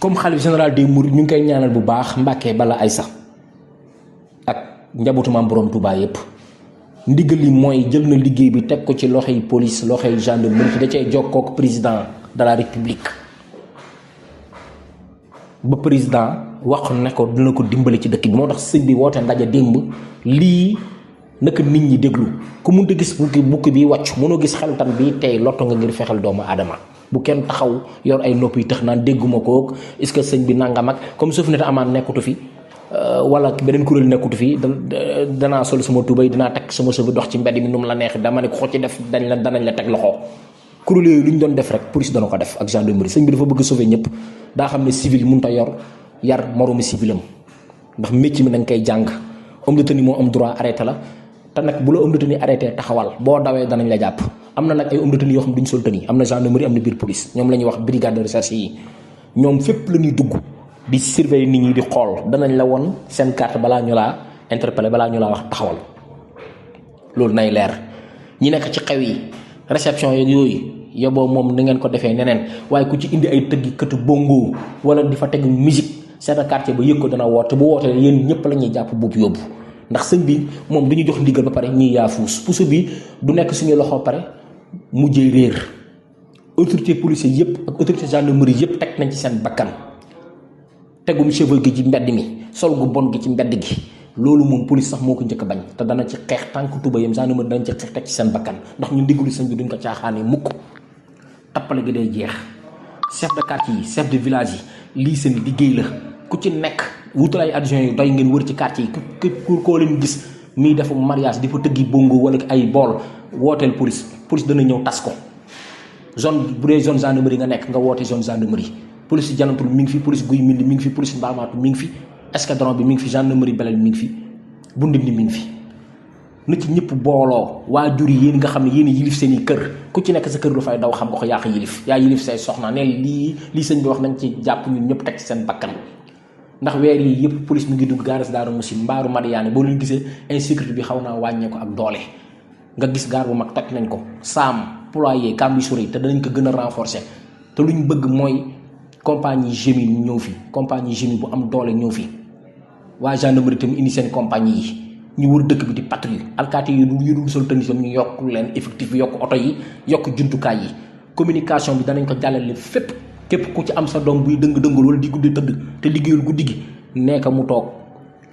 comme xalif général des Mourides ñu ngi koy ñaanal bu baax Mbàkke bala ay sax ak njabootu maam borom Touba yépp ndigal li mooy jël na liggéey bi teg ko ci loxoy police loxoy gendarmerie da cay jokkook président de la république ba président wax ne ko dina ko dimbali ci dëkk bi moo tax sëñ bi woote ndaje démb lii naka nit ñi déglu ku mënta gis bukki bi wàcc mënoo gis xeltam bi tey lotto nga ngir fexel doomu aadama bu kenn taxaw yor ay nopp yi tax naan dégguma kook est-ce que sëñ bi nangam ak comme suuf ne te amaan nekkutu fi wala beneen kuréel nekkutu fi danaa sol sama tubay dinaa teg sama sëbi dox ci mbedd mi nu mu la neex dama ne ko ci def danañ la teg loxo kuréel yooyu lu ñu doon def rek police dana ko def ak gendarmerie sëñ bi dafa bëgg sauver ñëpp daa xam ne civil mënut a yar moroomu civilam ndax métier mi dañ koy jàng homme de tenue moo am droit arrêté la te nag bu la homme de tenue arrêté taxawal boo dawee danañ la jàpp am na nag ay homme de tenue yoo xam duñ sol tenue am na gendarmerie am na biir police ñoom la ñuy wax brigade de recherche yi ñoom fépp la ñuy dugg di surveiller nit ñi di xool danañ la won seen carte balaa ñu laa interpeller balaa ñu laa wax taxawal loolu nay leer ñi nekk ci xew yi réception yooyu yoboo moom ni ngeen ko defee neneen waaye ku ci indi ay tëggi këtu bongo wala di fa teg musique chef de quartier ba yëg ko dana woote bu wootee yéen ñëpp la ñuy jàpp boobu yóbbu ndax sëñ bi moom dañuy jox ndigal ba pare ñuy yaafuus puso bi du nekk suñu loxo pare mujjee réer autorité policier yëpp ak autorité gendarmerie yëpp teg nañ ci seen bakkan tegum cheveux gi ci mbedd mi sol gu bon gi ci mbedd gi loolu moom police sax moo ko njëkk a bañ te dana ci xeex tànk tuba yam gendarmerie danañ ci xeex teg ci seen bakkan ndax ñu ndigalu sëñ bi duñ ko caaxaane mukk tappale gi day jeex chef de quartier yi chef de village yi lii seen liggéey la ku ci nekk wutal ay adjoint yu doy ngeen wër ci quartier yi ku koo leen gis miy defu mariage di fa tëggi bongo wala ay bool wooteel police dana ñëw tas ko zone bu dee zone gendarmerie nga nekk nga woote zone gendarmerie police janantul mi ngi fi police guy mindi mi ngi fi police mbaamaatu mi ngi fi escadron bi mi ngi fi gendarmerie belel mi ngi fi bu ndindi mi ngi fi na ci ñëpp booloo waajur yi yéen nga xam ne yéen yilif seen i kër ku ci nekk sa kër lu fay daw xam nga ko yaa yilif yaa yilif say soxna ne lii sëñ bi wax nañ ci jàpp ñun ñëpp teg ci seen bakkan ndax weer yi yëpp police mu ngi dugg gaaras daaru musi mbaaru Madiyaane boo leen gisee insécurité bi xaw naa wàññee ko ak doole nga gis gaar bu mag toj nañ ko saam ployer Cambissouri te danañ ko gën a renforcer te lu ñu bëgg mooy compagnie gémi ñëw fi compagnie gémi bu am doole ñëw fi waa gendarmerie tam indi seen compagnie yi ñu wër dëkk bi di patrouille alkaati yi yu dul sol tënisam ñu yokk leen effectif bi yokk oto yi yokk jumtukaay yi communication bi danañ ko jàllale fépp képp ku ci am sa doom buy dëng-dëngal wala di guddi tëdd te liggéeyul guddi gi nekk mu toog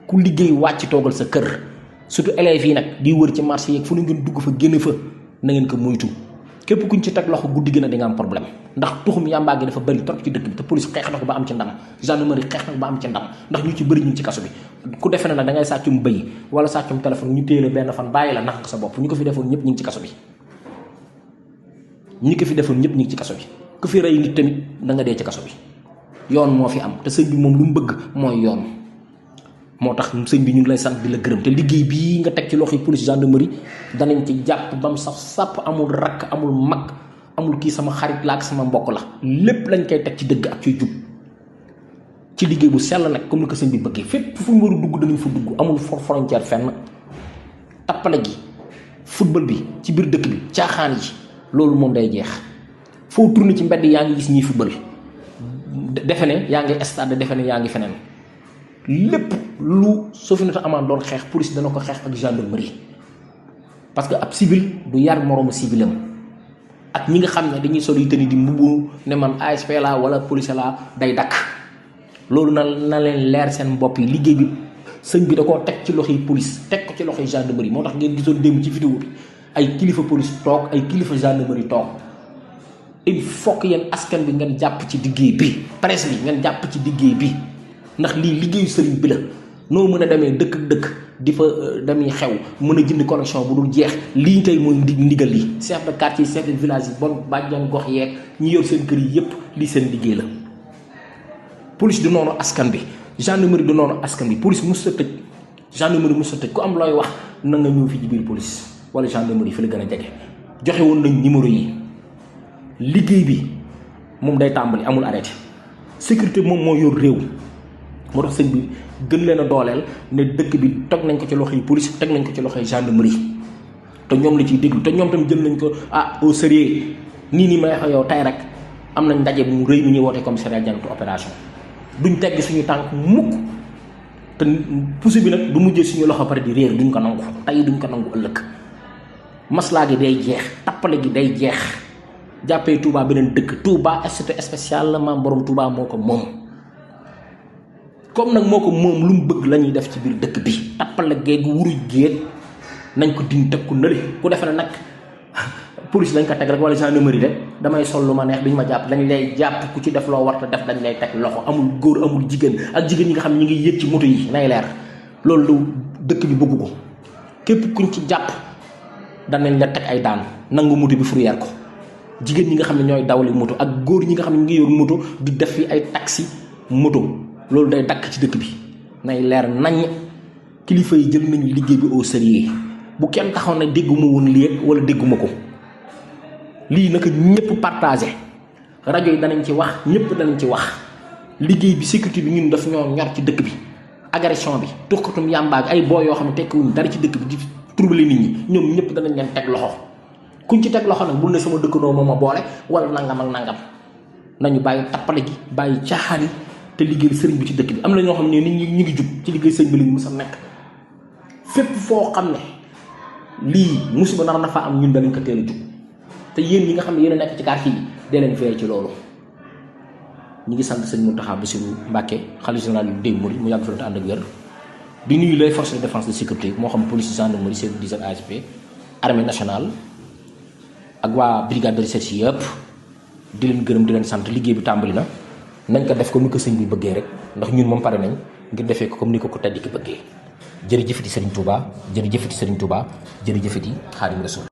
ku liggéey wàcc toogal sa kër surtout élèves yi nag di wër ci marché yeeg fu nu ngeen dugg fa génn fa na ngeen ko moytu képp kuñ ci teg loxo guddi gi na di nga am problème ndax tuxum yàmbaa gi dafa bëri trop ci dëkk bi te police xeex na ko ba am ci ndam gendarmerie xeex na ko ba am ci ndam ndax ñu ci bëri ñu ci kaso bi ku defe ne nag da ngay sàccum bëy wala sàccum téléphone ñu téye la benn fan bàyyi la nax nga sa bopp ñu ko fi defoon ñëpp ñu ngi ci kaso bi ñi ko fi defoon ñëpp ñu ngi ci kaso bi ku fi rey nit tamit da nga dee ci kaso bi yoon moo fi am te sëñ bi moom lu mu bëgg mooy yoon moo tax sëñ bi ñu ngi lay sant di la gërëm te liggéey bii nga teg ci loxo yi police gendarmerie danañ ci jàpp bam saf sàpp amul rakk amul mag amul kii sama xarit la ak sama mbokk la lépp lañ koy teg ci dëgg ak ciy jub ci liggéey bu sell nag comme ni ko sëñ bi bëggee fépp fu ñu war a dugg danañ fa dugg amul frontière fenn tappale gi football bi ci biir dëkk bi caaxaan yi loolu moom day jeex foo tourné ci mbedd yaa ngi gis ñiy football defe ne yaa ngi stade defe ne yaa ngi feneen lépp lu Sofinata Amaan doon xeex police dana ko xeex ak gendarmerie parce que ab civil du yar moroomu civilam ak ñi nga xam ne dañuy sol yi tëni di mbubu ne man ASP la wala police la day dakk loolu na leen leer seen bopp yi liggéey bi sëñ bi da koo teg ci loxoy police teg ko ci loxoy gendarmerie moo tax ngeen gisoon démb ci vidéo bi ay kilifa police toog ay kilifa gendarmerie toog il faut que yéen askan bi ngeen jàpp ci liggéey bi presse bi ngeen jàpp ci liggéey bi ndax lii liggéeyu sëriñ bi la noo mën a demee dëkk di fa damuy xew mën a jënd connexion bu dul jeex lii tey mooy ndigal li chef de quartier chef de village yi bon bàjjan gox yeeg ñi yor seen kër yi yépp lii seen liggéey la police du noonu askan bi gendarmerie du noonu askan bi police mos sa tëj gendarmerie mos sa tëj ku am looy wax na nga ñëw fi ci biir police wala gendarmerie fi la gën a jege joxe woon nañ numéro yi liggéey bi moom day tàmbali amul arrêté sécurité moom moo yor réew moo tax sëñ bi gën leen a dooleel ne dëkk bi teg nañ ko ci loxoy police teg nañ ko ci loxoy gendarmerie te ñoom la ciy déglu te ñoom tam jël nañ ko au sérieux nii may wax yow tey rek am nañ ndaje bu rëy bu ñuy wootee commissariat janatu opération duñ tegg suñu tànk mukk te puso bi nag du mujjee suñu loxo pare di réer duñ ko nangu tey duñ ko nangu ëllëg maslaa gi day jeex tappale gi day jeex jàppee Touba beneen dëkk Touba statut spécial la maam borom Touba moo ko moom comme nag moo ko moom lu mu bëgg la ñuy def ci biir dëkk bi tappale géeg wuruj géeg nañ ko din teg ku nële ku defe ne nag police lañ ko teg rek wala gendarmerie rek damay sol lu ma neex duñ ma jàpp dañ lay jàpp ku ci def loo warta def dañ lay teg loxo amul góor amul jigéen ak jigéen ñi nga xam ne ñu ngi yëg ci moto yi nay leer loolu lu dëkk bi bëgg ko képp kuñ ci jàpp danañ la teg ay daan nangu moto bi fourrière ko jigéen ñi nga xam ne ñooy dawali moto ak góor ñi nga xam ne ñu ngi yor moto di def fi ay taxi moto loolu day dakk ci dëkk bi nay leer nañ kilifa yi jël nañu liggéey bi au sérieux bu kenn taxaw na dégguma woon lii wala dégguma ko lii naka ñëpp partagé rajo yi danañ ci wax ñëpp danañ ci wax liggéey bi sécurité bi ñun daf ñoo ñor ci dëkk bi agression bi tuxkatum yàmbaag ay boo yoo xam ne tekkiwuñ dara ci dëkk bi di troubler nit ñi ñoom ñëpp danañ leen teg loxo kuñ ci teg loxo nag bul ne sama dëkkandoo moo ma boole wala nangam ak nangam nañu bàyyi tappale gi bàyyi caaxaan yi te liggéey sëriñ bi ci dëkk bi am na ñoo xam ne nit ñi ñu ngi jub ci liggéey sëriñ bi lañu mës a nekk fépp foo xam ne lii musiba nar na fa am ñun danañ ko teel a jub te yéen ñi nga xam ne yéen a nekk ci quartier bi dee leen fee ci loolu ñi ngi sant sëñ Mountakha Bassirou Mbacké xalifa général yu dégg mu yàgg fi te ànd ak wér di nuyu les forces de défense de sécurité moo xam police gendarmerie service d'hygiène ASP armée nationale ak waa brigade de recherche yëpp di leen gërëm di leen sant liggéey bi tàmbali na nañ ko def comme ni ko sëñ bi bëggee rek ndax ñun moom pare nañ ngir defee ko comme ni ko tedd ki bëggee jërëjëfati Serigne Touba jërëjëfati Serigne Touba jërëjëfati Xaadimu Rasuul